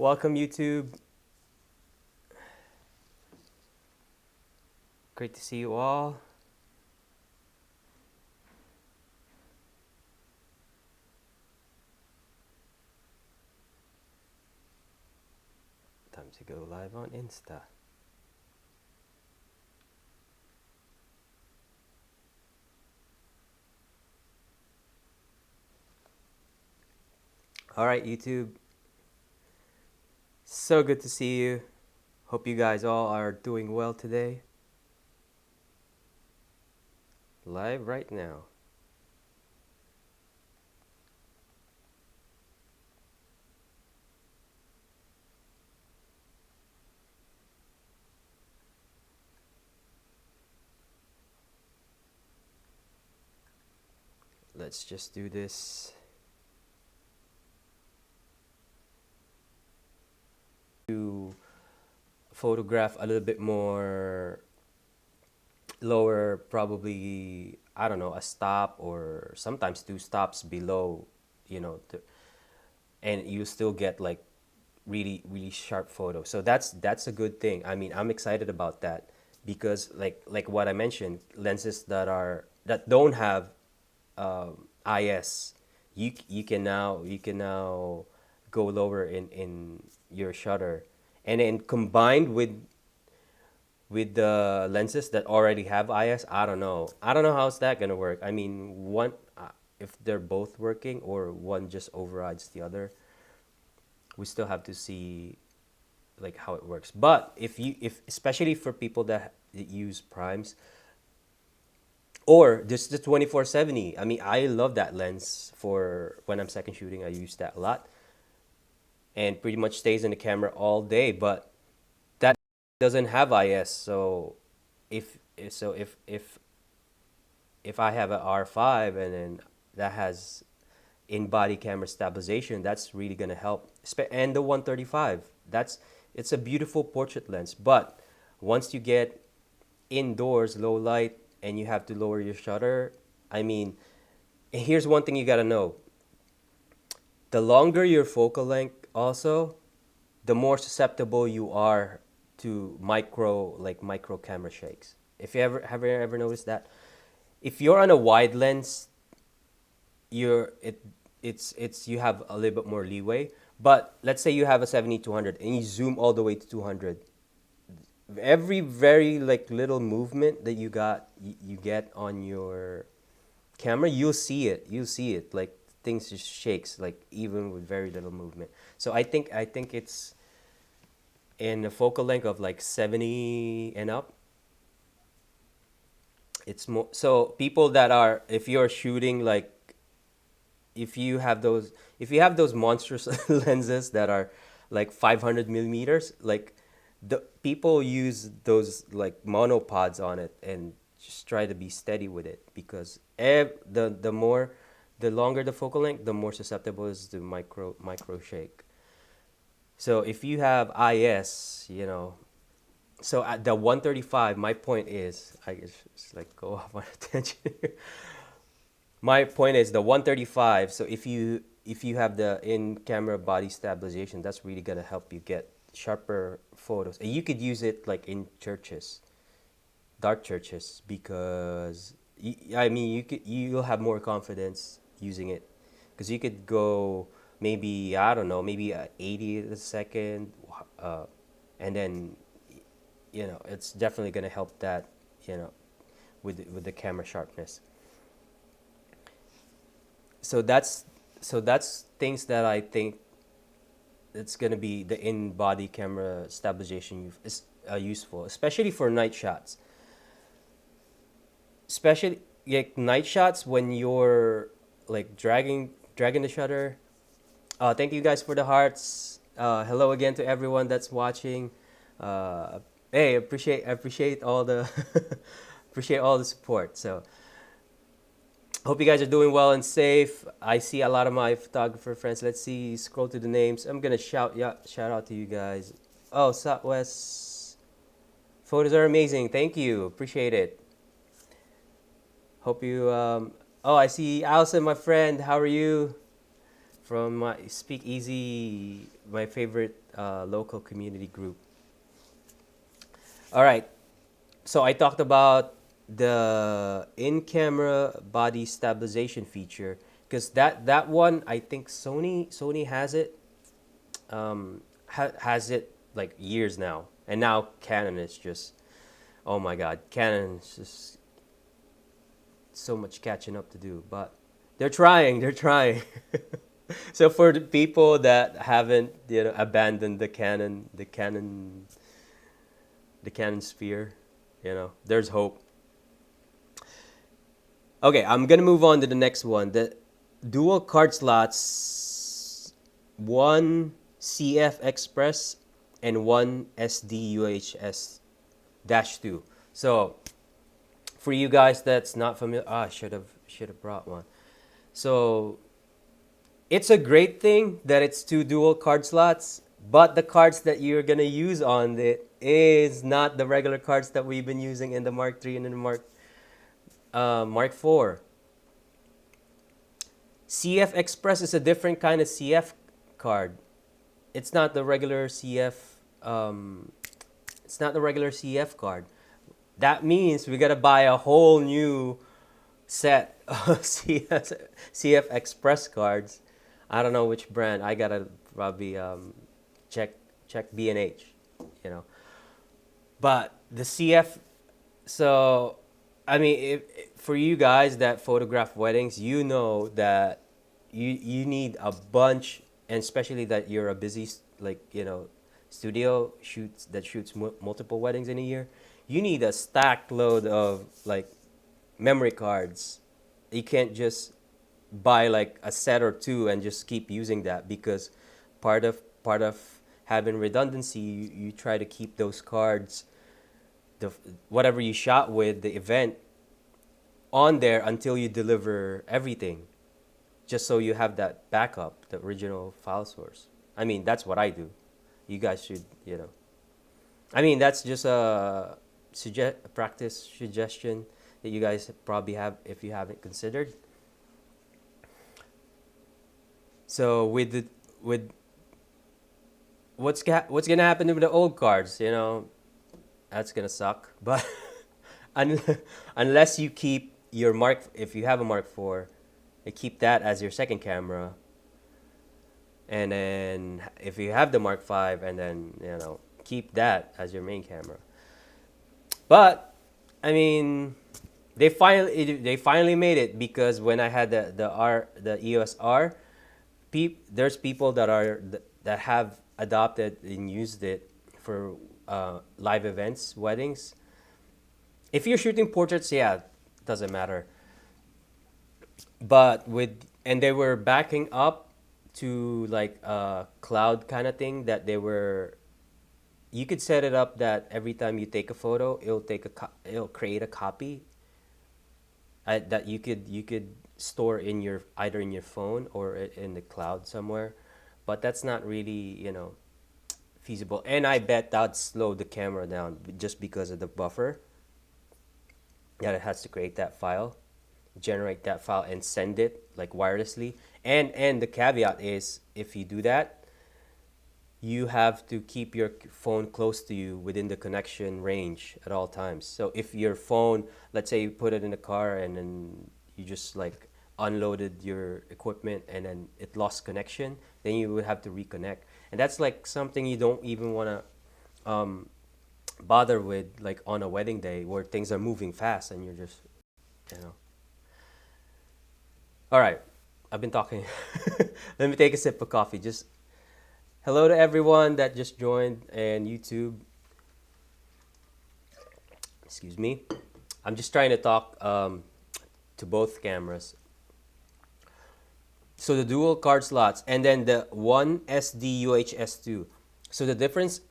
Welcome, YouTube. Great to see you all. Time to go live on Insta. All right, YouTube. So good to see you. Hope you guys all are doing well today. Live right now. Let's just do this. To photograph a little bit more lower, probably, I don't know, a stop or sometimes two stops below, and you still get like really sharp photos. So that's a good thing. I mean, I'm excited about that because like what I mentioned, lenses that don't have IS, you can now go lower in your shutter, and then combined with the lenses that already have IS, I don't know how's that gonna work. I mean, one if they're both working or one just overrides the other, we still have to see like how it works. But if especially for people that use primes or just the 2470, I mean, I love that lens for when I'm second shooting. I use that a lot and pretty much stays in the camera all day. But that doesn't have IS, so if so if I have an R5 and then that has in-body camera stabilization, that's really gonna help. And the 135, it's a beautiful portrait lens. But once you get indoors, low light, and you have to lower your shutter, I mean, here's one thing you gotta know: the longer your focal length, also, the more susceptible you are to micro camera shakes. If you ever noticed that, if you're on a wide lens, you're it it's you have a little bit more leeway. But let's say you have a 70-200 and you zoom all the way to 200, every very like little movement that you get on your camera, you'll see it like things just shakes, like even with very little movement. So I think it's in a focal length of like 70 and up. It's more so people that are, if you're shooting like, if you have those monstrous lenses that are like 500 millimeters, like the people use those like monopods on it and just try to be steady with it, because the longer the focal length, the more susceptible is to micro shake. So if you have IS, so at the 135, my point is, I guess just like go off on a tangent. My point is the 135. So if you have the in-camera body stabilization, that's really gonna help you get sharper photos. And you could use it like in churches, dark churches, because I mean, you'll have more confidence using it, because you could go maybe, I don't know, maybe 80 a second, uh, and then it's definitely gonna help that, you know with the camera sharpness. So that's things that I think it's gonna be the in-body camera stabilization is useful, especially for night shots. Especially like night shots when you're like dragging the shutter. Thank you guys for the hearts. Hello again to everyone that's watching. Uh, hey, appreciate all the appreciate all the support. So hope you guys are doing well and safe. I see a lot of my photographer friends. Let's see, scroll to the names. I'm gonna shout out to you guys. Oh, Southwest photos are amazing. Thank you, appreciate it. Hope you. Oh, I see Allison, my friend. How are you? from my Speak Easy, my favorite local community group. All right, so I talked about the in-camera body stabilization feature because that one I think Sony has it, has it like years now, and now Canon is just, oh my God, Canon is just so much catching up to do, but they're trying. So for the people that haven't, abandoned the Canon sphere, there's hope. Okay, I'm gonna move on to the next one. The dual card slots, one CF Express and one SD UHS dash two. So for you guys that's not familiar, should have brought one. So it's a great thing that it's two dual card slots, but the cards that you're gonna use on it is not the regular cards that we've been using in the Mark III and in the Mark IV. CF Express is a different kind of CF card. It's not the regular CF. It's not the regular CF card. That means we gotta buy a whole new set of CF Express cards. I don't know which brand. I gotta probably check B&H, you know. But the CF, so I mean, for you guys that photograph weddings, you know that you need a bunch, and especially that you're a busy studio shoots multiple weddings in a year. You need a stacked load of like memory cards. You can't just buy like a set or two and just keep using that, because part of having redundancy, you try to keep those cards, the whatever you shot with the event, on there until you deliver everything, just so you have that backup, the original file source. I mean, that's what I do. You guys should. I mean, that's just a practice suggestion that you guys probably have if you haven't considered. So with what's gonna happen with the old cards, that's gonna suck. But un- unless you keep your if you have a Mark IV, you keep that as your second camera, and then if you have the Mark V, and then keep that as your main camera. But I mean, they finally made it, because when I had the EOS R, there's people that have adopted and used it for live events, weddings. If you're shooting portraits, yeah, doesn't matter. But and they were backing up to like a cloud kind of thing, that you could set it up that every time you take a photo, it'll create a copy that you could store either in your phone or in the cloud somewhere. But that's not really feasible, and I bet that'd slow the camera down just because of the buffer that it has to create that file, generate that file, and send it like wirelessly. And the caveat is, if you do that, you have to keep your phone close to you within the connection range at all times. So if your phone, let's say you put it in the car and then you just like unloaded your equipment and then it lost connection, then you would have to reconnect. And that's like something you don't even want to bother with, like on a wedding day where things are moving fast and you're just, you know. All right, I've been talking. Let me take a sip of coffee. Just hello to everyone that just joined and YouTube. Excuse me. I'm just trying to talk to both cameras. So the dual card slots, and then the one SD UHS2. So the difference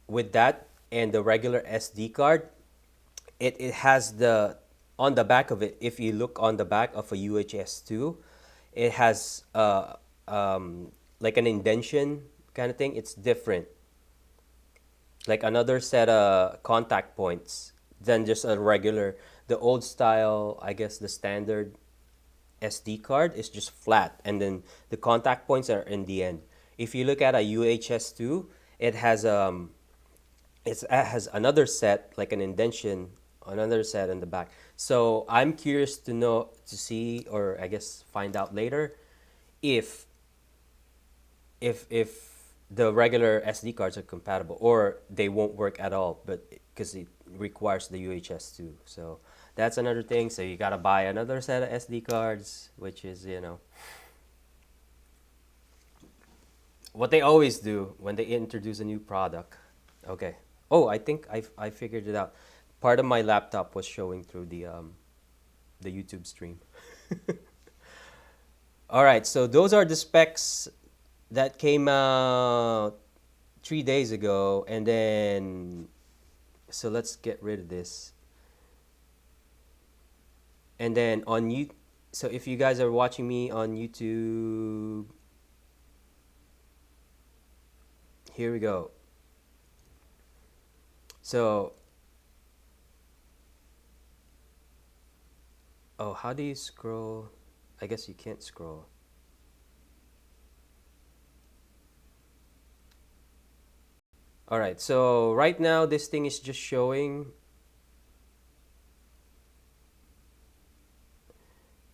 with that and the regular SD card, it has on the back of it, if you look on the back of a UHS2, it has like an indentation kind of thing. It's different, like another set of contact points than just a regular, the old style, I guess the standard SD card is just flat, and then the contact points are in the end. If you look at a UHS-2, it has it has another set, like an indentation, another set in the back. So I'm curious to know, to see, or I guess find out later, if if the regular SD cards are compatible or they won't work at all, but because it requires the UHS-2. So that's another thing. So you gotta buy another set of SD cards, which is, what they always do when they introduce a new product. Okay. Oh, I think I figured it out. Part of my laptop was showing through the YouTube stream. All right, so those are the specs that came out 3 days ago, and then so let's get rid of this. And then on you, so if you guys are watching me on YouTube, here we go. So, oh, how do you scroll? I guess you can't scroll. All right, so right now this thing is just showing.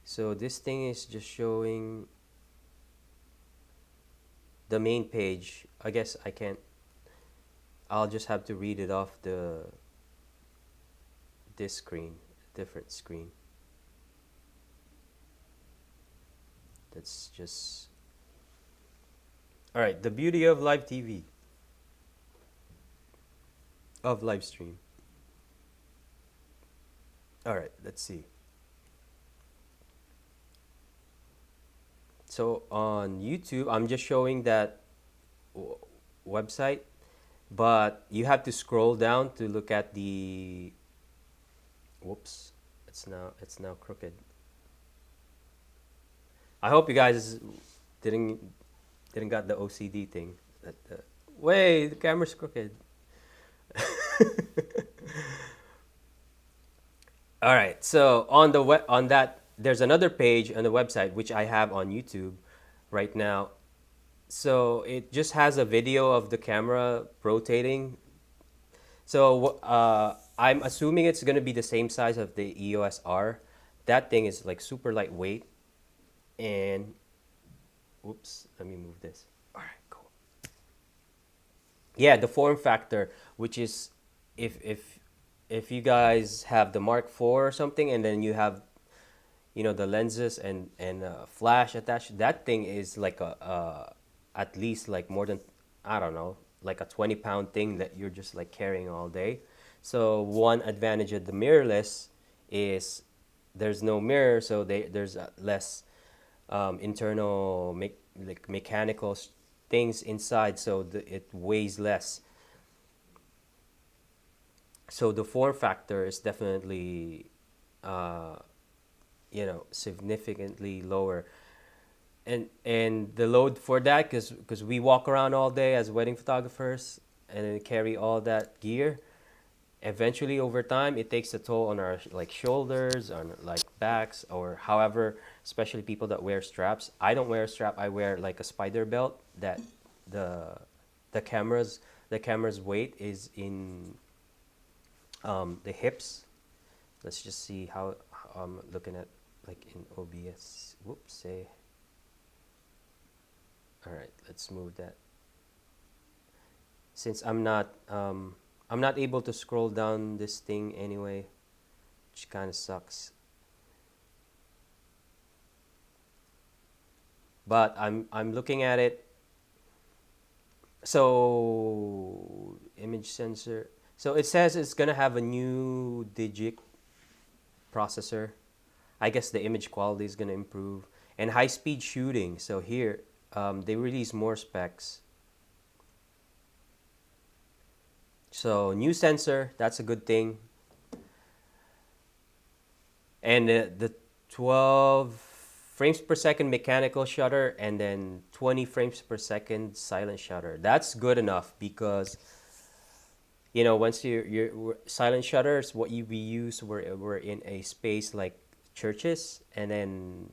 So this thing is just showing the main page. I guess I can't. I'll just have to read it off this screen, different screen. That's just all right. The beauty of live TV, of live stream. All right, let's see. So on YouTube, I'm just showing that website, but you have to scroll down to look at the. Whoops, it's now crooked. I hope you guys didn't didn't got the OCD thing. That wait, the camera's crooked. All right. So on that, there's another page on the website which I have on YouTube right now. So it just has a video of the camera rotating. So I'm assuming it's gonna be the same size of the EOS R. That thing is like super lightweight, and whoops, let me move this. All right, cool. Yeah, the form factor, which is if if if you guys have the Mark IV or something, and then you have the lenses and flash attached, that thing is like at least like more than, I don't know, like a 20-pound thing that you're just like carrying all day. So one advantage of the mirrorless is there's no mirror, so there's less internal like mechanical things inside, so it weighs less. So the form factor is definitely uh, significantly lower, and the load for that, because we walk around all day as wedding photographers and then carry all that gear. Eventually, over time, it takes a toll on our like shoulders, on like backs, or however, especially people that wear straps. I don't wear a strap. I wear like a spider belt that the the cameras the camera's weight is in the hips. Let's just see how I'm looking at, like in OBS. Whoops, say. All right, let's move that. Since I'm not able to scroll down this thing anyway, which kind of sucks. But I'm looking at it. So image sensor. So it says it's gonna have a new digit processor. I guess the image quality is gonna improve, and high speed shooting. So here they release more specs. So new sensor, that's a good thing. And the 12 frames per second mechanical shutter, and then 20 frames per second silent shutter. That's good enough because once your silent shutters, what we use, we're in a space like churches, and then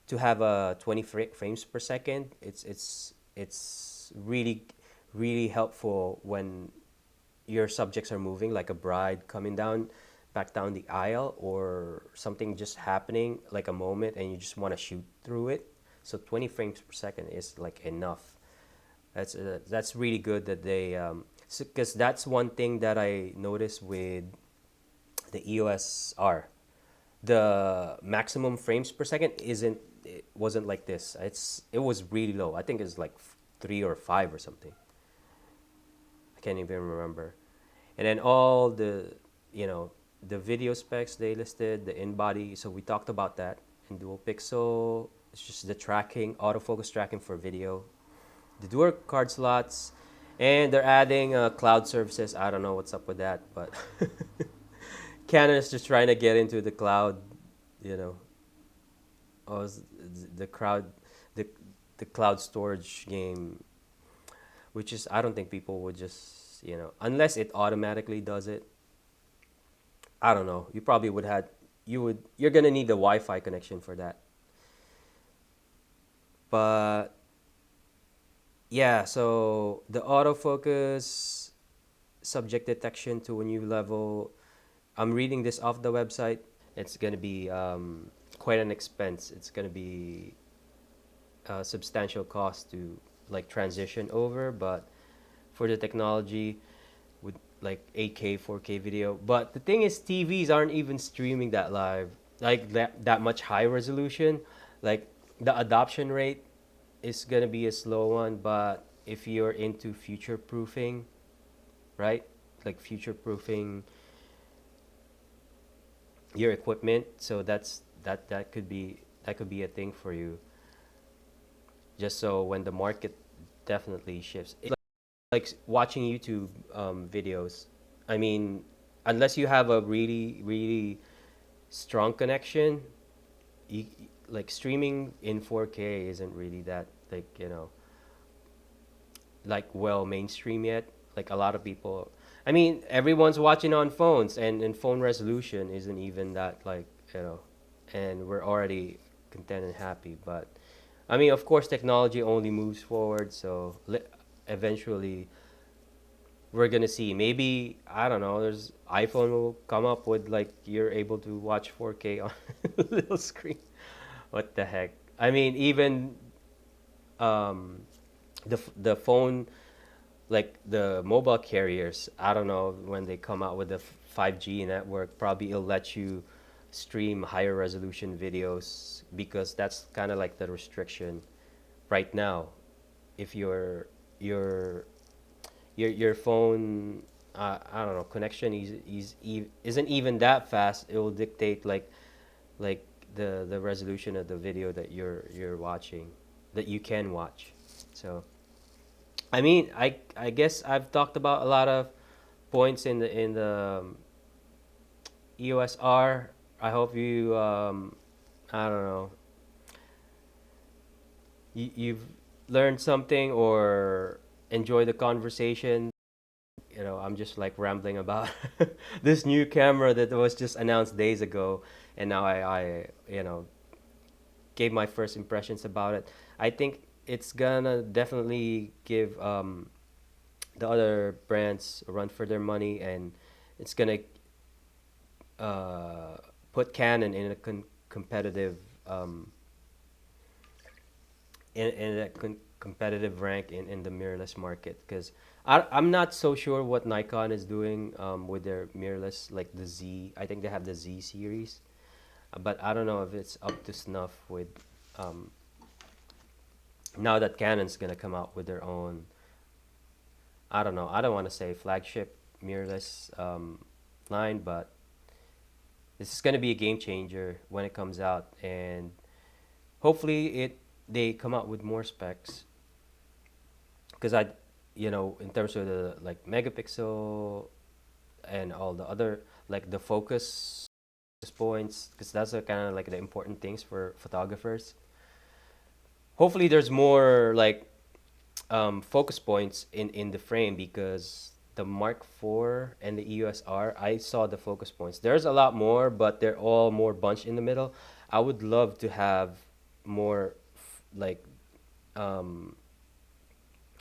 to have a 20 frames per second. It's really really helpful when your subjects are moving, like a bride coming down back down the aisle, or something just happening like a moment and you just want to shoot through it. So 20 frames per second is like enough. That's really good that they because that's one thing that I noticed with the EOS R. The maximum frames per second isn't it wasn't like this. It was really low. I think it's like 3 or 5 or something. I can't even remember. And then all the, you know, the video specs they listed, the in body. So we talked about that. And dual pixel, it's just the tracking, autofocus tracking for video, the dual card slots, and they're adding cloud services. I don't know what's up with that, but Canon is just trying to get into the cloud, you know, oh, the crowd, the the cloud storage game, which is I don't think people would just, you know, unless it automatically does it. I don't know. You probably would have you're gonna need the Wi-Fi connection for that. But yeah, so the autofocus, subject detection to a new level. I'm reading this off the website. It's gonna be quite an expense. It's gonna be a substantial cost to like transition over, but for the technology with like 8K, 4K video. But the thing is, TVs aren't even streaming that live, like that much high resolution. Like the adoption rate is gonna be a slow one. But if you're into future proofing, right? Like future proofing your equipment, so that could be a thing for you. Just so when the market definitely shifts, it's like watching YouTube videos. I mean, unless you have a really really strong connection, you, like streaming in 4K isn't really that, like, you know, like well mainstream yet. Like a lot of people, I mean, everyone's watching on phones, and phone resolution isn't even that, like, you know, and we're already content and happy. But I mean, of course, technology only moves forward, so eventually we're gonna see. Maybe I don't know. There's iPhone will come up with like you're able to watch 4K on a little screen. What the heck? I mean, even um, the phone, like the mobile carriers. I don't know when they come out with the 5G network. Probably it'll let you stream higher resolution videos because that's kind of like the restriction right now. If your phone, I don't know, connection isn't even that fast, it will dictate like the resolution of the video that you're watching, that you can watch. So I mean, I guess I've talked about a lot of points in the EOS R. I hope you I don't know, you've learned something or enjoy the conversation. You know, I'm just like rambling about this new camera that was just announced days ago, and now I you know, gave my first impressions about it. I think it's gonna definitely give the other brands a run for their money, and it's gonna uh, put Canon in a competitive in a competitive rank in the mirrorless market, because I'm not so sure what Nikon is doing with their mirrorless, like the Z. I think they have the Z series, but I don't know if it's up to snuff with um, now that Canon's gonna come out with their own. I don't know. I don't want to say flagship mirrorless line, but this is gonna be a game changer when it comes out, and hopefully they come out with more specs. Because you know, in terms of the like megapixel and all the other, like the focus points, because that's kind of like the important things for photographers. Hopefully there's more like focus points in the frame, because the Mark IV and the EOS R, I saw the focus points. There's a lot more, but they're all more bunched in the middle. I would love to have more like um,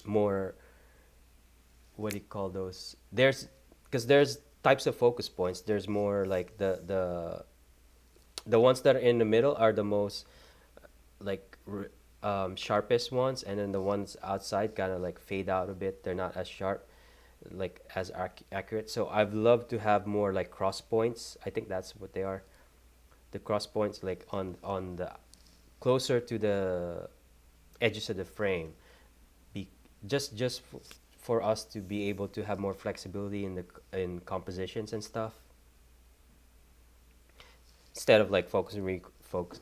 more, what do you call those? There's, because there's types of focus points. There's more like the ones that are in the middle are the most like sharpest ones, and then the ones outside kind of like fade out a bit. They're not as sharp, like as accurate. So I've loved to have more like cross points. I think that's what they are. The cross points like on the closer to the edges of the frame. Be for us to be able to have more flexibility in the in compositions and stuff, instead of like focus recompose,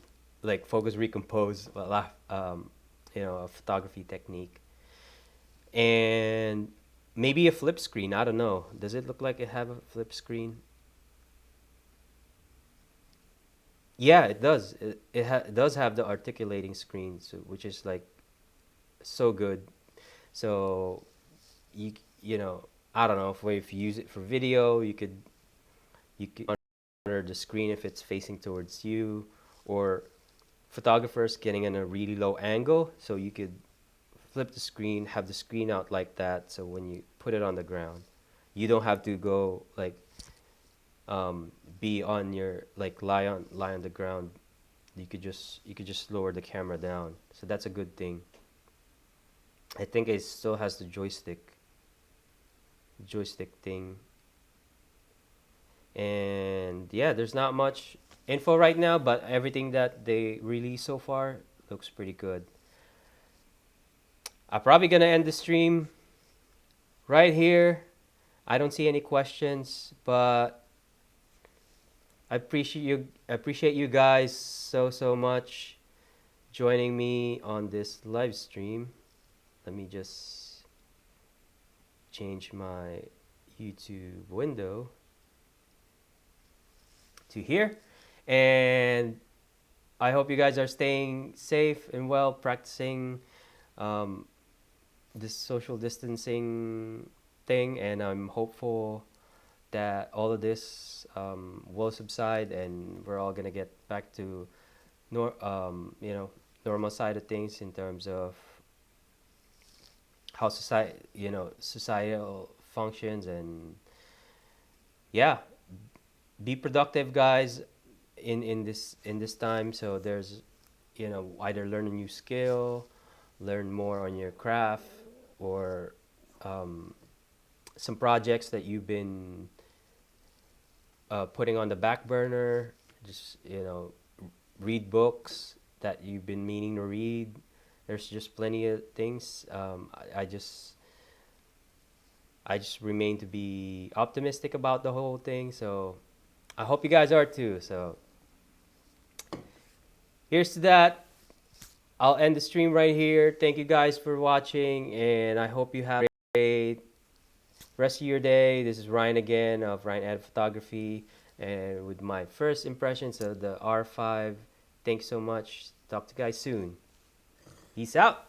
a photography technique. And maybe a flip screen. I don't know. Does it look like it have a flip screen? Yeah, it does. It does have the articulating screen, so, which is like so good. So you you know I don't know if you use it for video, you could monitor the screen if it's facing towards you, or photographers getting in a really low angle, so you could flip the screen, have the screen out like that, so when you put it on the ground, you don't have to go like be on your like lie on the ground. You could just lower the camera down. So that's a good thing. I think it still has the joystick thing. And yeah, there's not much info right now, but everything that they released so far looks pretty good. I'm probably gonna end the stream right here. I don't see any questions, but I appreciate you guys so much joining me on this live stream. Let me just change my YouTube window to here. And I hope you guys are staying safe and well, practicing um, this social distancing thing, and I'm hopeful that all of this will subside and we're all gonna get back to normal side of things in terms of how societal functions. And yeah, be productive, guys, in this time. So there's either learn a new skill, learn more on your craft, or um, some projects that you've been putting on the back burner. Just read books that you've been meaning to read. There's just plenty of things. I just remain to be optimistic about the whole thing. So I hope you guys are too. So here's to that. I'll end the stream right here. Thank you guys for watching, and I hope you have a great rest of your day. This is Ryan again of Ryan Ad Photography, and with my first impressions of the R5. Thanks so much. Talk to you guys soon. Peace out.